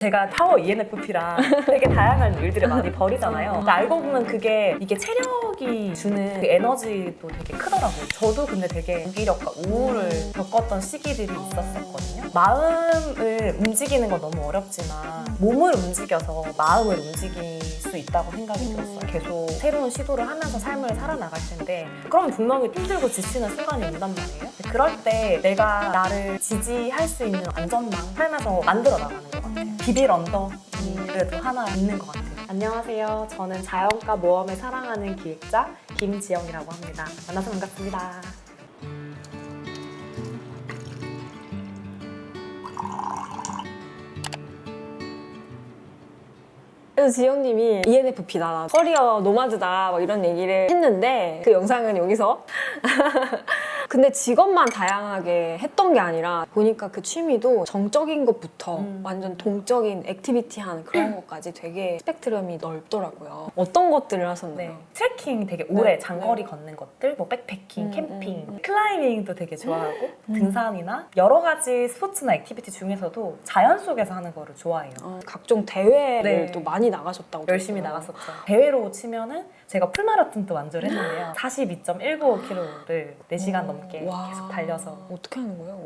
제가 파워 ENFP랑 되게 다양한 일들을 많이 벌이잖아요. 근데 알고 보면 이게 체력이 주는 그 에너지도 되게 크더라고요. 저도 근데 되게 무기력과 우울을 겪었던 시기들이 있었거든요. 마음을 움직이는 건 너무 어렵지만 몸을 움직여서 마음을 움직일 수 있다고 생각이 들었어요. 계속 새로운 시도를 하면서 삶을 살아나갈 텐데 그럼 분명히 힘들고 지치는 순간이 온단 말이에요. 그럴 때 내가 나를 지지할 수 있는 안전망 삶에서 만들어 나가는 것 같아요. 비빌 언덕이 그래도 하나 있는 것 같아요. 안녕하세요. 저는 자연과 모험을 사랑하는 기획자 김지영이라고 합니다. 만나서 반갑습니다. 그래서 지영님이 ENFP다, 커리어 노마드다 뭐 이런 얘기를 했는데 그 영상은 여기서 근데 직업만 다양하게 했던 게 아니라 보니까 그 취미도 정적인 것부터 완전 동적인 액티비티 하는 그런 것까지 되게 스펙트럼이 넓더라고요. 어떤 것들을 하셨나요? 네. 트레킹 되게 오래 네. 장거리 걷는 것들, 뭐 백패킹, 캠핑, 클라이밍도 되게 좋아하고 등산이나 여러 가지 스포츠나 액티비티 중에서도 자연 속에서 하는 거를 좋아해요. 각종 대회를 네. 또 많이 나가셨다고 열심히 들었어요. 나갔었죠. 대회로 치면은 제가 풀마라톤도 완주를 했는데요. 42.195km를 4시간 넘게 와. 계속 달려서 어떻게 하는 거예요?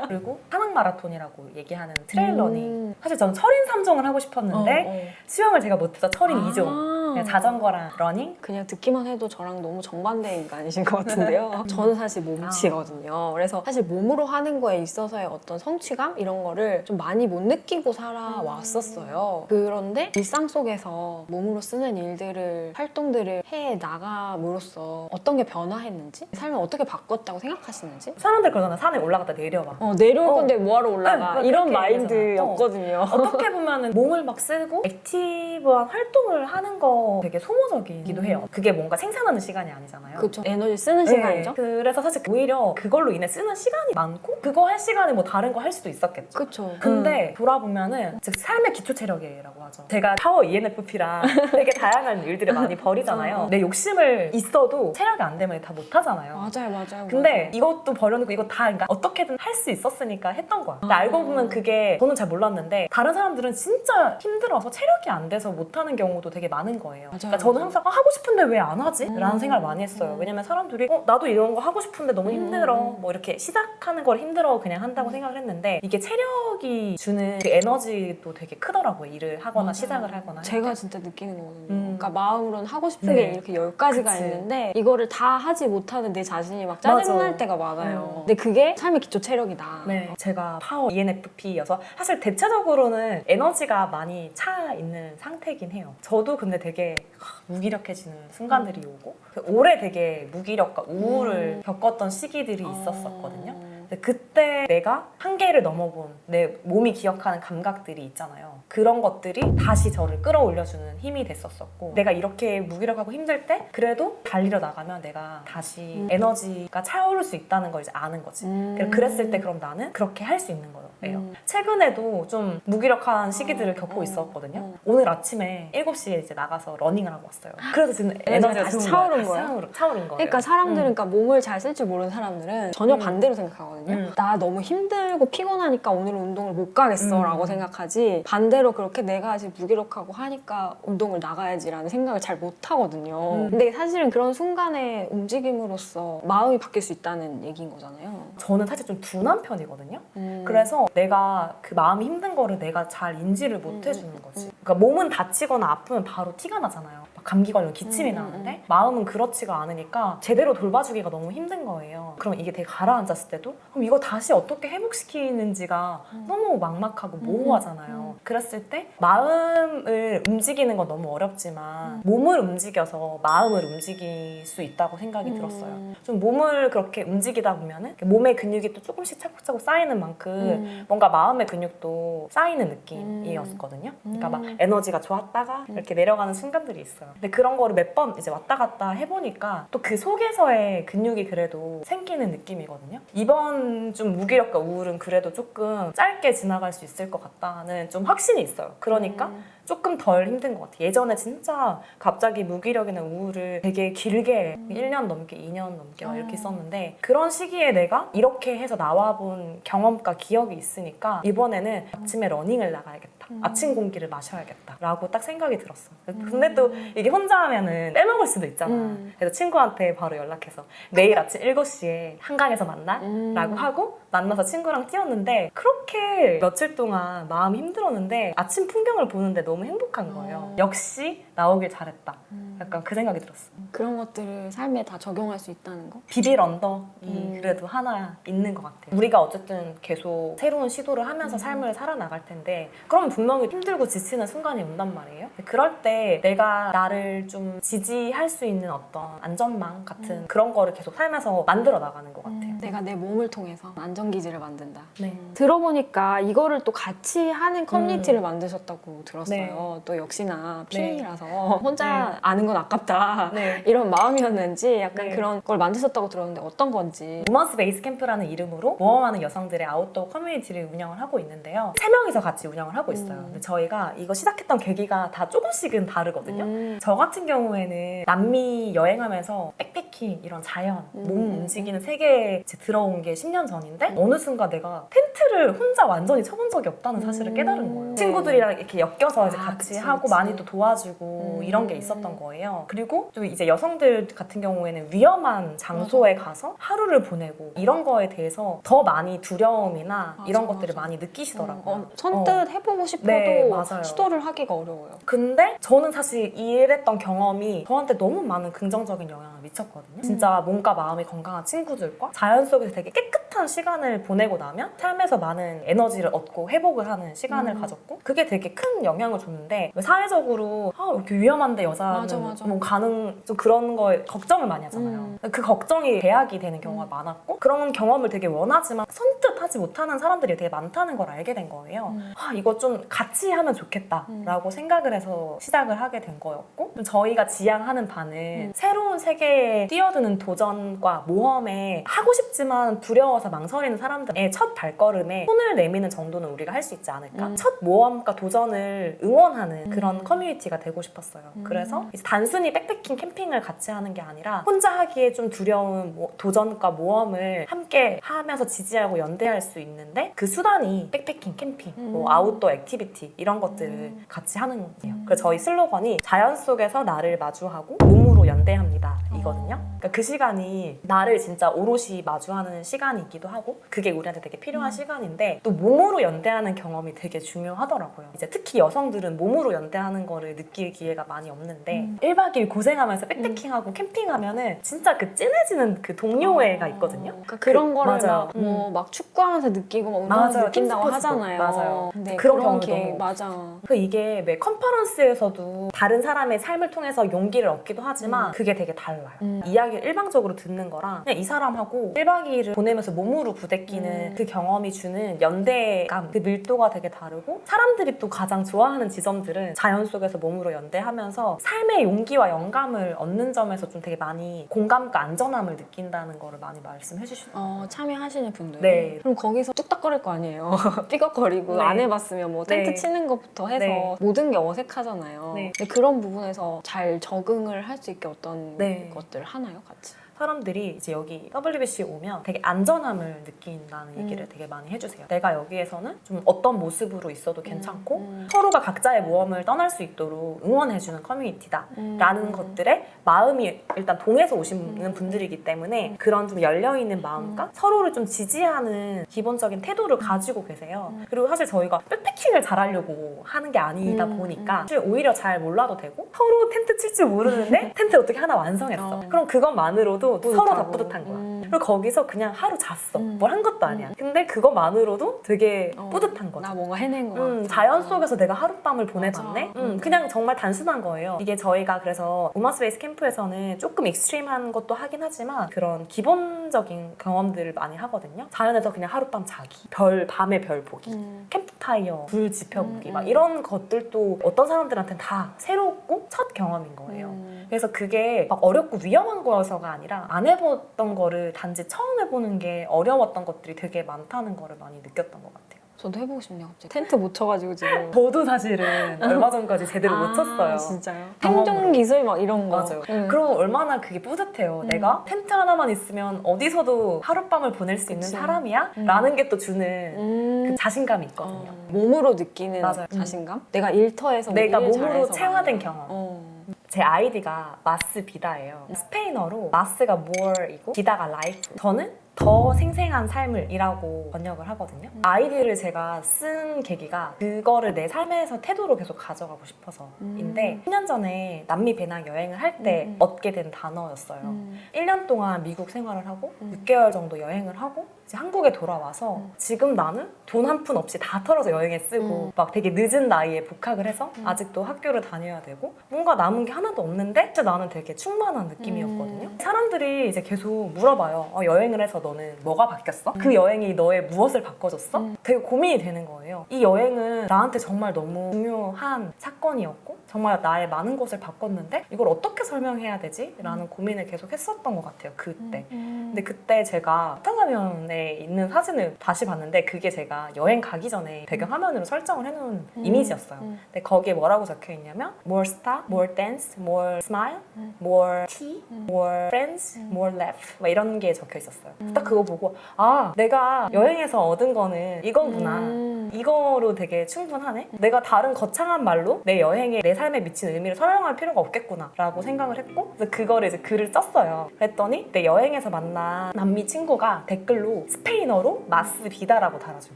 그리고 산악마라톤이라고 얘기하는 트레일 러닝. 사실 저는 철인 3종을 하고 싶었는데 수영을 제가 못해서 철인 2종. 그냥 자전거랑 러닝. 그냥 듣기만 해도 저랑 너무 정반대 인간이신 것 같은데요. 저는 사실 몸치거든요. 그래서 사실 몸으로 하는 거에 있어서의 어떤 성취감 이런 거를 좀 많이 못 느끼고 살아왔었어요. 그런데 일상 속에서 몸으로 쓰는 일들을 활동들을 해 나감으로써 어떤 게 변화했는지 삶을 어떻게 바꿨다고 생각하시는지 사람들 그러잖아. 산에 올라갔다 내려와. 내려올 건데 뭐하러 올라가 네, 이런 그렇게 마인드였거든요. 어떻게 보면은 몸을 막 쓰고 액티브한 활동을 하는 거 되게 소모적이기도 해요. 그게 뭔가 생산하는 시간이 아니잖아요. 그렇죠. 에너지 쓰는 네. 시간이죠. 그래서 사실 오히려 그걸로 인해 쓰는 시간이 많고 그거 할 시간에 뭐 다른 거 할 수도 있었겠죠. 그렇죠. 근데 돌아보면은 즉 삶의 기초 체력이라고 하죠. 제가 파워 ENFP랑 되게 다양한 일들을 많이 벌이잖아요. 내 욕심을 있어도 체력이 안 되면 다 못 하잖아요. 맞아요. 근데 이것도 버려놓고 이거 다 그러니까 어떻게든 할 수 있었으니까 했던 거야. 근데 알고 보면 그게 저는 잘 몰랐는데 다른 사람들은 진짜 힘들어서 체력이 안 돼서 못하는 경우도 되게 많은 거예요. 그러니까 저는 항상 하고 싶은데 왜 안 하지? 라는 생각을 많이 했어요. 왜냐면 사람들이 나도 이런 거 하고 싶은데 너무 힘들어. 뭐 이렇게 시작하는 걸 힘들어 그냥 한다고 생각을 했는데 이게 체력이 주는 그 에너지도 되게 크더라고요. 일을 하거나 시작을 하거나. 제가 진짜 느끼는 거거든요. 그러니까 마음으로는 하고 싶은 네. 게 이렇게 10가지가 그치. 있는데 이거를 다 하지 못하는 내 자신이 막 짜증날 맞아. 때가 많아요. 근데 그게 삶의 기초 체력이다. 네, 제가 파워 ENFP여서 사실 대체적으로는 에너지가 많이 차 있는 상태이긴 해요. 저도 근데 되게 무기력해지는 순간들이 오고 오래 되게 무기력과 우울을 겪었던 시기들이 있었거든요. 근데 그때 내가 한계를 넘어본 내 몸이 기억하는 감각들이 있잖아요. 그런 것들이 다시 저를 끌어올려주는 힘이 됐었고 내가 이렇게 무기력하고 힘들 때 그래도 달리러 나가면 내가 다시 에너지가 차오를 수 있다는 걸 이제 아는 거지. 그랬을 때 그럼 나는 그렇게 할 수 있는 거예요. 최근에도 좀 무기력한 시기들을 겪고 있었거든요. 오늘 아침에 7시에 이제 나가서 러닝을 하고 왔어요. 그래서 지금 에너지가 다시 좋은 차오른 거예요. 거예요? 차오른 거예요. 그러니까 사람들은 그러니까 몸을 잘 쓸 줄 모르는 사람들은 전혀 반대로 생각하거든요. 나 너무 힘들고 피곤하니까 오늘은 운동을 못 가겠어 라고 생각하지 반대로 그렇게 내가 아직 무기력하고 하니까 운동을 나가야지라는 생각을 잘 못 하거든요. 근데 사실은 그런 순간의 움직임으로써 마음이 바뀔 수 있다는 얘기인 거잖아요. 저는 사실 좀 둔한 편이거든요. 그래서 내가 그 마음이 힘든 거를 내가 잘 인지를 못 해주는 거지. 그러니까 몸은 다치거나 아프면 바로 티가 나잖아요. 막 감기 걸리면 기침이 나는데 마음은 그렇지가 않으니까 제대로 돌봐주기가 너무 힘든 거예요. 그럼 이게 되게 가라앉았을 때도 그럼 이거 다시 어떻게 회복시키는지가 너무 막막하고 모호하잖아요. 그랬을 때 마음을 움직이는 건 너무 어렵지만 몸을 움직여서 마음을 움직일 수 있다고 생각이 들었어요. 좀 몸을 그렇게 움직이다 보면은 몸의 근육이 또 조금씩 차곡차곡 쌓이는 만큼 뭔가 마음의 근육도 쌓이는 느낌이었거든요. 그러니까 막 에너지가 좋았다가 이렇게 내려가는 순간들이 있어요. 근데 그런 거를 몇 번 이제 왔다 갔다 해보니까 또 그 속에서의 근육이 그래도 생기는 느낌이거든요. 이번 좀 무기력과 우울은 그래도 조금 짧게 지나갈 수 있을 것 같다는 좀 확신이 있어요. 그러니까 조금 덜 힘든 것 같아요. 예전에 진짜 갑자기 무기력이나 우울을 되게 길게 1년 넘게 2년 넘게 막 이렇게 있었는데 그런 시기에 내가 이렇게 해서 나와본 경험과 기억이 있으니까 이번에는 아침에 러닝을 나가야겠다. 아침 공기를 마셔야겠다 라고 딱 생각이 들었어. 근데 또 이게 혼자 하면은 빼먹을 수도 있잖아. 그래서 친구한테 바로 연락해서 내일 아침 7시에 한강에서 만나? 라고 하고 만나서 친구랑 뛰었는데 그렇게 며칠 동안 마음이 힘들었는데 아침 풍경을 보는데 너무 행복한 거예요. 역시 나오길 잘했다. 약간 그 생각이 들었어. 그런 것들을 삶에 다 적용할 수 있다는 거? 비빌 언덕이 그래도 하나 있는 것 같아요. 우리가 어쨌든 계속 새로운 시도를 하면서 삶을 살아나갈 텐데 그러면 분명히 힘들고 지치는 순간이 온단 말이에요. 그럴 때 내가 나를 좀 지지할 수 있는 어떤 안전망 같은 그런 거를 계속 삶에서 만들어 나가는 것 같아요. 내가 내 몸을 통해서 안전기지를 만든다. 네. 들어보니까 이거를 또 같이 하는 커뮤니티를 만드셨다고 들었어요. 네. 또 역시나 네. PN이라서 혼자 아는 건 아깝다. 네. 이런 마음이었는지 약간 네. 그런 걸 만드셨다고 들었는데 어떤 건지. 우먼스 베이스 캠프라는 이름으로 모험하는 여성들의 아웃도어 커뮤니티를 운영을 하고 있는데요. 3명이서 같이 운영을 하고 있어요. 근데 저희가 이거 시작했던 계기가 다 조금씩은 다르거든요. 저 같은 경우에는 남미 여행하면서 백패킹, 이런 자연, 몸 움직이는 세계에 이제 들어온 게 10년 전인데 어느 순간 내가 텐트를 혼자 완전히 쳐본 적이 없다는 사실을 깨달은 거예요. 친구들이랑 이렇게 엮여서 이제 같이 그치, 하고 그치. 많이 또 도와주고 이런 게 있었던 거예요. 그리고 또 이제 여성들 같은 경우에는 위험한 장소에 가서 하루를 보내고 이런 거에 대해서 더 많이 두려움이나 맞아, 이런 것들을 맞아. 많이 느끼시더라고요. 선뜻 해보고 싶어도 네, 맞아요. 시도를 하기가 어려워요. 근데 저는 사실 이랬던 경험이 저한테 너무 많은 긍정적인 영향을 미쳤거든요. 진짜 몸과 마음이 건강한 친구들과 자연 속에서 되게 깨끗한 시간을 보내고 나면 삶에서 많은 에너지를 얻고 회복을 하는 시간을 가졌고 그게 되게 큰 영향을 줬는데 왜 사회적으로 이렇게 위험한데 여자는 맞아. 뭐 가는 좀 그런 거에 걱정을 많이 하잖아요. 그 걱정이 배약이 되는 경우가 많았고 그런 경험을 되게 원하지만 선뜻 하지 못하는 사람들이 되게 많다는 걸 알게 된 거예요. 이거 좀 같이 하면 좋겠다라고 생각을 해서 시작을 하게 된 거였고 저희가 지향하는 바는 새로운 세계에 뛰어드는 도전과 모험에 하고 싶지만 두려워서 망설이는 사람들의 첫 발걸음에 손을 내미는 정도는 우리가 할 수 있지 않을까? 첫 모험과 도전을 응원하는 그런 커뮤니티가 되고 싶었어요. 그래서 이제 단순히 백패킹 캠핑을 같이 하는 게 아니라 혼자 하기에 좀 두려운 도전과 모험을 함께 하면서 지지하고 연대할 수 있는데 그 수단이 백패킹 캠핑, 뭐 아웃도어 액티비티 이런 것들을 같이 하는 거예요. 그래서 저희 슬로건이 자연 속에서 나를 마주하고 몸으로 연대합니다 이거든요. 그러니까 그 시간이 나를 진짜 오롯이 마주하는 시간이기도 하고 그게 우리한테 되게 필요한 시간인데 또 몸으로 연대하는 경험이 되게 중요하더라고요. 이제 특히 여성들은 몸으로 연대하는 거를 느낄 기회가 많이 없는데 1박 2일 고생하면서 백패킹하고 캠핑하면은 진짜 그 찐해지는 그 동료애가 있거든요. 그러니까 그런 거를 맞아요. 막 축구하면서 느끼고 막 맞아요. 운동하면서 느낀다고 팀스포츠도. 하잖아요. 맞아요. 근데 그런 그런 경우도 게 너무 맞아. 이게 왜 컨퍼런스에서도 다른 사람의 삶을 통해서 용기를 얻기도 하지만 그게 되게 달라요. 이야기를 일방적으로 듣는 거랑 그냥 이 사람하고 1박 2일을 보내면서 몸으로 부대끼는 그 경험이 주는 연대감, 그 밀도가 되게 다르고 사람들이 또 가장 좋아하는 지점들은 자연 속에서 몸으로 연대하면서 삶의 용기와 영감을 얻는 점에서 좀 되게 많이 공감과 안전함을 느낀다는 거를 많이 말씀해 주시더라고요. 참여하시는 분들. 네. 그럼 거기서 뚝딱거릴 거 아니에요. 삐걱거리고 네. 안 해봤으면 뭐 텐트 네. 치는 것부터 해서 네. 모든 게 어색하잖아요. 네. 근데 그런 부분에서 잘 적응을 할 수 있게 어떤 네. 것들 하나요, 같이? 사람들이 이제 여기 WBC에 오면 되게 안전함을 느낀다는 얘기를 되게 많이 해주세요. 내가 여기에서는 좀 어떤 모습으로 있어도 괜찮고 서로가 각자의 모험을 떠날 수 있도록 응원해주는 커뮤니티다 라는 것들에 마음이 일단 동해서 오시는 분들이기 때문에 그런 좀 열려있는 마음과 서로를 좀 지지하는 기본적인 태도를 가지고 계세요. 그리고 사실 저희가 백패킹을 잘하려고 하는 게 아니다 보니까 사실 오히려 잘 몰라도 되고 서로 텐트 칠 줄 모르는데 텐트 어떻게 하나 완성했어. 그럼 그것만으로도 서로 다 뿌듯한 거야. 그리고 거기서 그냥 하루 잤어. 뭘 한 것도 아니야. 근데 그것만으로도 되게 뿌듯한 거죠. 나 뭔가 해낸 거 같아. 자연 속에서 내가 하룻밤을 보내봤네? 그냥 정말 단순한 거예요. 이게 저희가 그래서 우먼스 베이스 캠프에서는 조금 익스트림한 것도 하긴 하지만 그런 기본적인 경험들을 많이 하거든요. 자연에서 그냥 하룻밤 자기, 밤에 별 보기, 캠프파이어, 불 지펴보기 막 이런 것들도 어떤 사람들한테는 다 새롭고 첫 경험인 거예요. 그래서 그게 막 어렵고 위험한 거여서가 아니라 안 해봤던 거를 단지 처음 해보는 게 어려웠던 것들이 되게 많다는 거를 많이 느꼈던 것 같아요. 저도 해보고 싶네요. 갑자기. 텐트 못 쳐가지고 지금. 저도 사실은 얼마 전까지 제대로 못 쳤어요. 진짜요? 경험으로. 생존 기술 막 이런 거. 맞아요. 그럼 얼마나 그게 뿌듯해요. 내가 텐트 하나만 있으면 어디서도 하룻밤을 보낼 수 있는 그치. 사람이야? 라는 게 또 주는 그 자신감이 있거든요. 몸으로 느끼는 맞아요. 자신감? 내가 일터에서 내가 일 몸으로 잘해서 체화된 가는 거. 경험. 제 아이디가 마스 비다예요. 스페인어로 마스가 more이고 비다가 life. 저는 더 생생한 삶을 이라고 번역을 하거든요. 아이디를 제가 쓴 계기가 그거를 내 삶에서 태도로 계속 가져가고 싶어서인데 10년 전에 남미 배낭 여행을 할 때 얻게 된 단어였어요. 1년 동안 미국 생활을 하고 6개월 정도 여행을 하고 이제 한국에 돌아와서 지금 나는 돈 한 푼 없이 다 털어서 여행에 쓰고 막 되게 늦은 나이에 복학을 해서 아직도 학교를 다녀야 되고 뭔가 남은 게 하나도 없는데 진짜 나는 되게 충만한 느낌이었거든요. 사람들이 이제 계속 물어봐요. 여행을 해서 너는 뭐가 바뀌었어? 그 여행이 너의 무엇을 바꿔줬어? 되게 고민이 되는 거예요. 이 여행은 나한테 정말 너무 중요한 사건이었고 정말 나의 많은 것을 바꿨는데 이걸 어떻게 설명해야 되지? 라는 고민을 계속 했었던 것 같아요. 그때. 근데 그때 제가 바탕화면에 있는 사진을 다시 봤는데 그게 제가 여행 가기 전에 배경화면으로 설정을 해놓은 이미지였어요. 근데 거기에 뭐라고 적혀있냐면 More star, more dance, more smile, more tea, more friends, more laugh 막 이런 게 적혀있었어요. 딱 그거 보고 아 내가 여행에서 얻은 거는 이거구나. 이거로 되게 충분하네. 내가 다른 거창한 말로 내 여행에 내 삶에 미친 의미를 설명할 필요가 없겠구나 라고 생각을 했고 그래서 그거를 이제 글을 썼어요. 그랬더니 내 여행에서 만난 남미 친구가 댓글로 스페인어로 마스 비다라고 달아준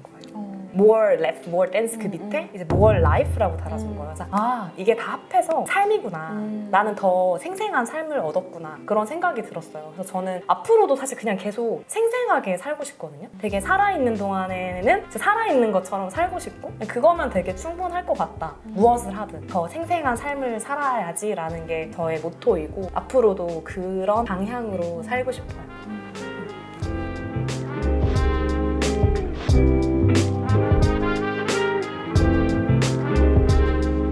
거예요. more left, more dance 그 밑에 이제 more life라고 달아준 거예요. 그래서 아 이게 다 합해서 삶이구나. 나는 더 생생한 삶을 얻었구나. 그런 생각이 들었어요. 그래서 저는 앞으로도 사실 그냥 계속 생생하게 살고 싶거든요. 되게 살아있는 동안에는 살아있는 것처럼 살고 싶고 그거면 되게 충분할 것 같다. 무엇을 하든 더 생생한 삶을 살아야지 라는 게 저의 모토이고 앞으로도 그런 방향으로 살고 싶어요.